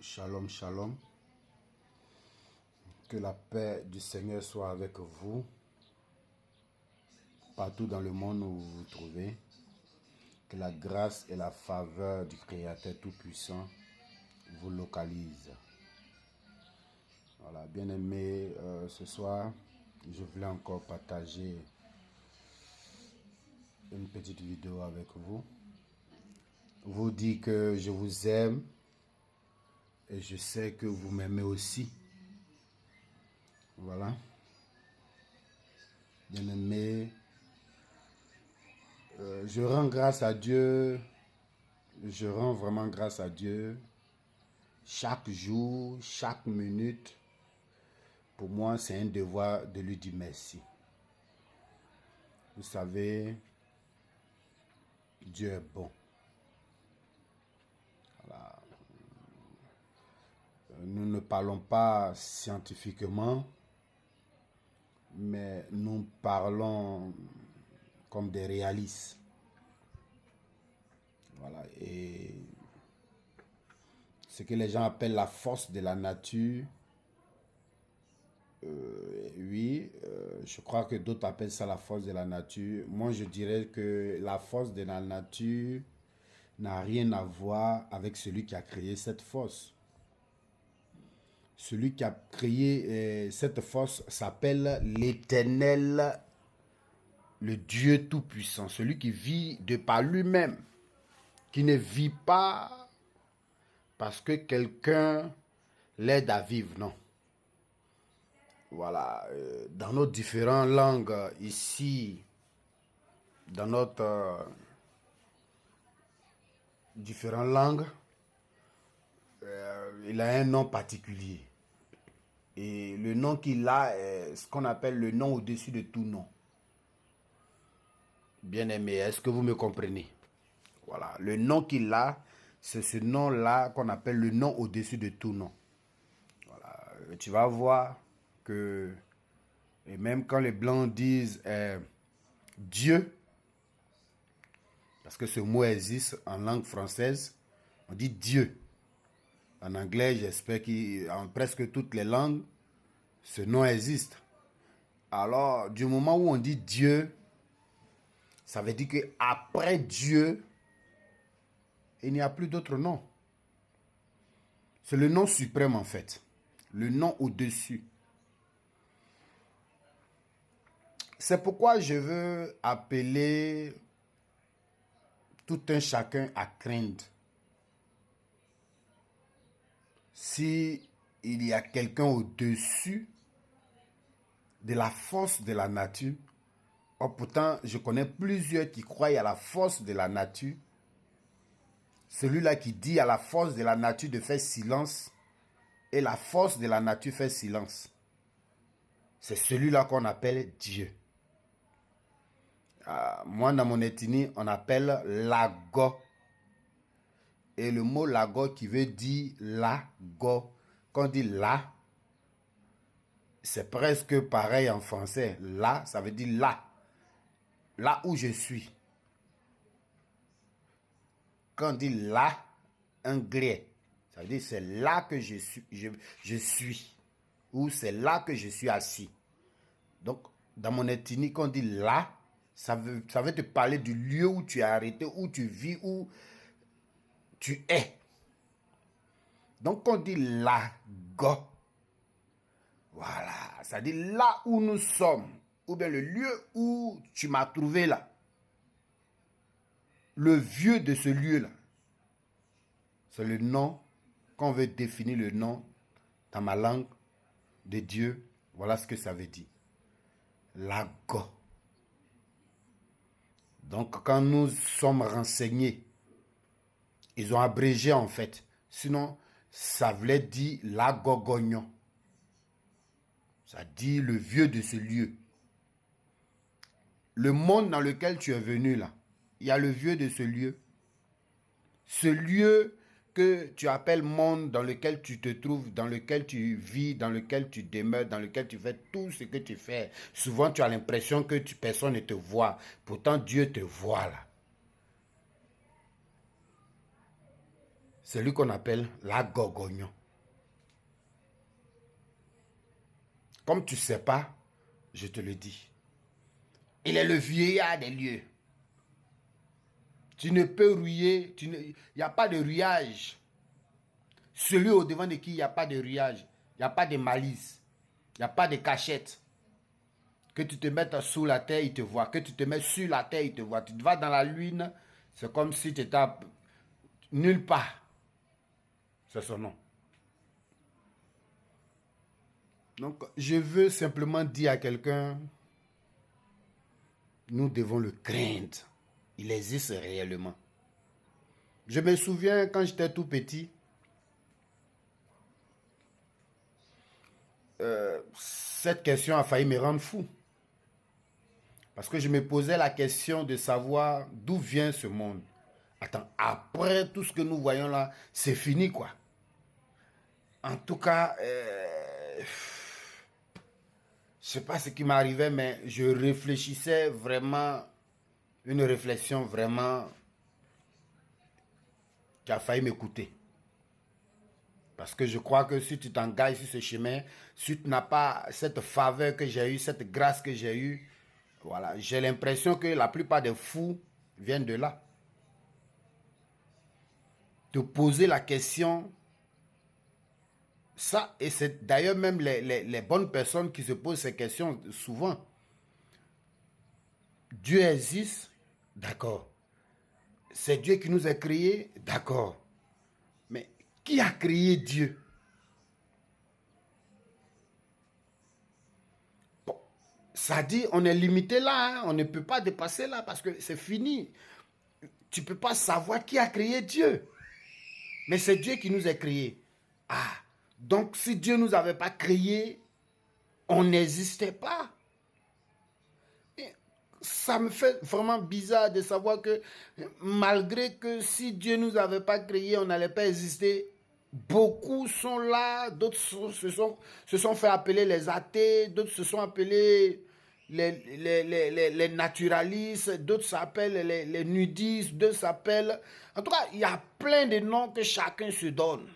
Shalom, shalom. Que la paix du Seigneur soit avec vous, partout dans le monde où vous vous trouvez. Que la grâce et la faveur du Créateur Tout-Puissant vous localisent. Voilà, bien-aimés, ce soir, je voulais encore partager une petite vidéo avec vous. Vous dire que je vous aime et je sais que vous m'aimez aussi. Voilà. Bien-aimés, je rends grâce à Dieu. Je rends vraiment grâce à Dieu. Chaque jour, chaque minute, pour moi, c'est un devoir de lui dire merci. Vous savez, Dieu est bon. Voilà. Nous ne parlons pas scientifiquement, mais nous parlons comme des réalistes. Voilà. Et ce que les gens appellent la force de la nature, je crois que d'autres appellent ça la force de la nature. Moi, je dirais que la force de la nature n'a rien à voir avec celui qui a créé cette force. Celui qui a créé cette force s'appelle l'Éternel, le Dieu Tout-Puissant, celui qui vit de par lui-même, qui ne vit pas parce que quelqu'un l'aide à vivre, non. Voilà, dans nos différentes langues ici, dans notre différentes langues, il a un nom particulier. Et le nom qu'il a est ce qu'on appelle le nom au-dessus de tout nom. Bien-aimé, est-ce que vous me comprenez? Voilà, le nom qu'il a, c'est ce nom-là qu'on appelle le nom au-dessus de tout nom. Voilà, tu vas voir que, et même quand les Blancs disent Dieu, parce que ce mot existe en langue française, on dit Dieu. En anglais, j'espère qu'en presque toutes les langues, ce nom existe. Alors, du moment où on dit Dieu, ça veut dire qu'après Dieu, il n'y a plus d'autre nom. C'est le nom suprême en fait. Le nom au-dessus. C'est pourquoi je veux appeler tout un chacun à craindre. Si il y a quelqu'un au-dessus de la force de la nature, pourtant je connais plusieurs qui croient à la force de la nature. Celui-là qui dit à la force de la nature de faire silence et la force de la nature fait silence. C'est celui-là qu'on appelle Dieu. Moi, dans mon ethnie, on appelle Lago. Et le mot Lago qui veut dire Lago, quand on dit là, c'est presque pareil en français. Là, ça veut dire là. Là où je suis. Quand on dit là, anglais, ça veut dire c'est là que je suis. Ou c'est là que je suis assis. Donc, dans mon ethnie, quand on dit là, ça veut te parler du lieu où tu es arrêté, où tu vis, où tu es. Donc, quand on dit là, go, voilà, ça dit là où nous sommes, ou bien le lieu où tu m'as trouvé là. Le vieux de ce lieu-là. C'est le nom, quand on veut définir le nom dans ma langue de Dieu, voilà ce que ça veut dire. Lago. Donc, quand nous sommes renseignés, ils ont abrégé en fait. Sinon, ça voulait dire Lagogognon. Ça dit le vieux de ce lieu. Le monde dans lequel tu es venu là, il y a le vieux de ce lieu. Ce lieu que tu appelles monde, dans lequel tu te trouves, dans lequel tu vis, dans lequel tu demeures, dans lequel tu fais tout ce que tu fais. Souvent, tu as l'impression que personne ne te voit. Pourtant, Dieu te voit là. C'est lui qu'on appelle la Gorgognon. Comme tu ne sais pas, je te le dis. Il est le vieillard des lieux. Tu ne peux rouiller, il n'y a pas de rouillage. Celui au devant de qui il n'y a pas de rouillage, il n'y a pas de malice, il n'y a pas de cachette. Que tu te mettes sous la terre, il te voit. Que tu te mets sur la terre, il te voit. Tu vas dans la lune, c'est comme si tu étais nulle part. C'est son nom. Donc, je veux simplement dire à quelqu'un, nous devons le craindre. Il existe réellement. Je me souviens quand j'étais tout petit, cette question a failli me rendre fou. Parce que je me posais la question de savoir d'où vient ce monde. Attends, après tout ce que nous voyons là, c'est fini quoi. En tout cas, je ne sais pas ce qui m'arrivait, mais je réfléchissais vraiment, une réflexion vraiment qui a failli m'écouter. Parce que je crois que si tu t'engages sur ce chemin, si tu n'as pas cette faveur que j'ai eue, cette grâce que j'ai eue, voilà, j'ai l'impression que la plupart des fous viennent de là. Te poser la question, ça, et c'est d'ailleurs même les bonnes personnes qui se posent ces questions souvent. Dieu existe, d'accord. C'est Dieu qui nous a créés, d'accord. Mais qui a créé Dieu? Bon, ça dit, on est limité là, hein, on ne peut pas dépasser là parce que c'est fini. Tu ne peux pas savoir qui a créé Dieu. Mais c'est Dieu qui nous a créés. Ah, donc si Dieu ne nous avait pas créés, on n'existait pas. Et ça me fait vraiment bizarre de savoir que malgré que si Dieu ne nous avait pas créés, on n'allait pas exister. Beaucoup sont là, d'autres se sont fait appeler les athées, d'autres se sont appelés les naturalistes, d'autres s'appellent les nudistes, d'autres s'appellent... En tout cas, il y a plein de noms que chacun se donne.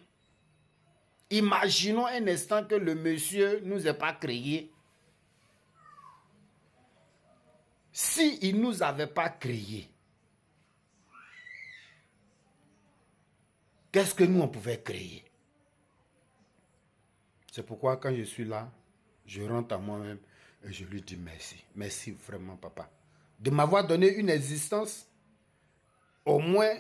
Imaginons un instant que le monsieur ne nous ait pas créés. S'il ne nous avait pas créés, qu'est-ce que nous, on pouvait créer? C'est pourquoi quand je suis là, je rentre à moi-même et je lui dis merci. Merci vraiment, papa. De m'avoir donné une existence, au moins,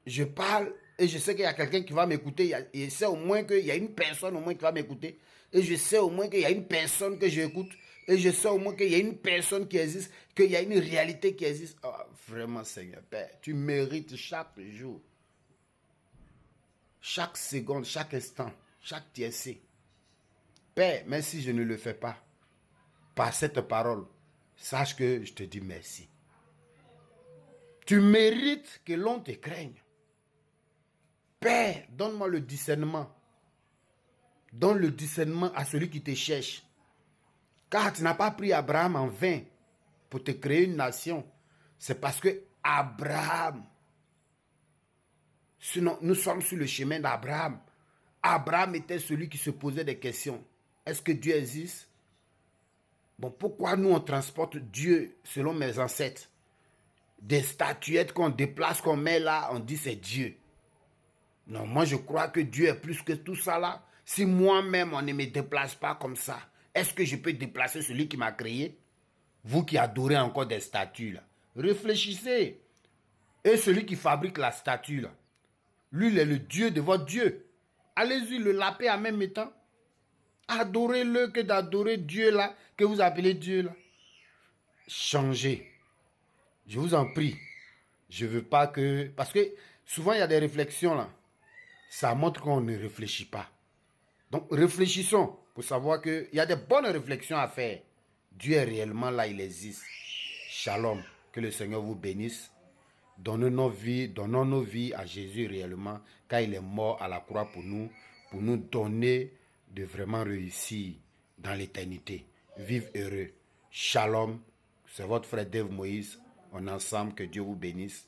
je parle et je sais qu'il y a quelqu'un qui va m'écouter. Je sais au moins qu'il y a une personne au moins qui va m'écouter. Et je sais au moins qu'il y a une personne que j'écoute. Et je sais au moins qu'il y a une personne qui existe, qu'il y a une réalité qui existe. Oh, vraiment, Seigneur Père, tu mérites chaque jour, chaque seconde, chaque instant, chaque tiercé. Père, même si je ne le fais pas, par cette parole, sache que je te dis merci. Tu mérites que l'on te craigne. Père, donne-moi le discernement. Donne le discernement à celui qui te cherche. Car tu n'as pas pris Abraham en vain pour te créer une nation. C'est parce que Abraham, sinon nous sommes sur le chemin d'Abraham. Abraham était celui qui se posait des questions. Est-ce que Dieu existe? Bon, pourquoi nous on transporte Dieu selon mes ancêtres? Des statuettes qu'on déplace, qu'on met là, on dit c'est Dieu. Non, moi je crois que Dieu est plus que tout ça là. Si moi-même on ne me déplace pas comme ça, est-ce que je peux déplacer celui qui m'a créé? Vous qui adorez encore des statues là, réfléchissez. Et celui qui fabrique la statue là, lui il est le Dieu de votre Dieu. Allez-y le laper en même temps. Adorez-le que d'adorer Dieu là, que vous appelez Dieu là. Changez. Je vous en prie. Je ne veux pas que... Parce que souvent il y a des réflexions là. Ça montre qu'on ne réfléchit pas. Donc réfléchissons pour savoir qu'il y a des bonnes réflexions à faire. Dieu est réellement là, il existe. Shalom. Que le Seigneur vous bénisse. Donnons nos vies à Jésus réellement, car il est mort à la croix pour nous donner de vraiment réussir dans l'éternité. Vive heureux. Shalom. C'est votre frère Dave Moïse. On est ensemble. Que Dieu vous bénisse.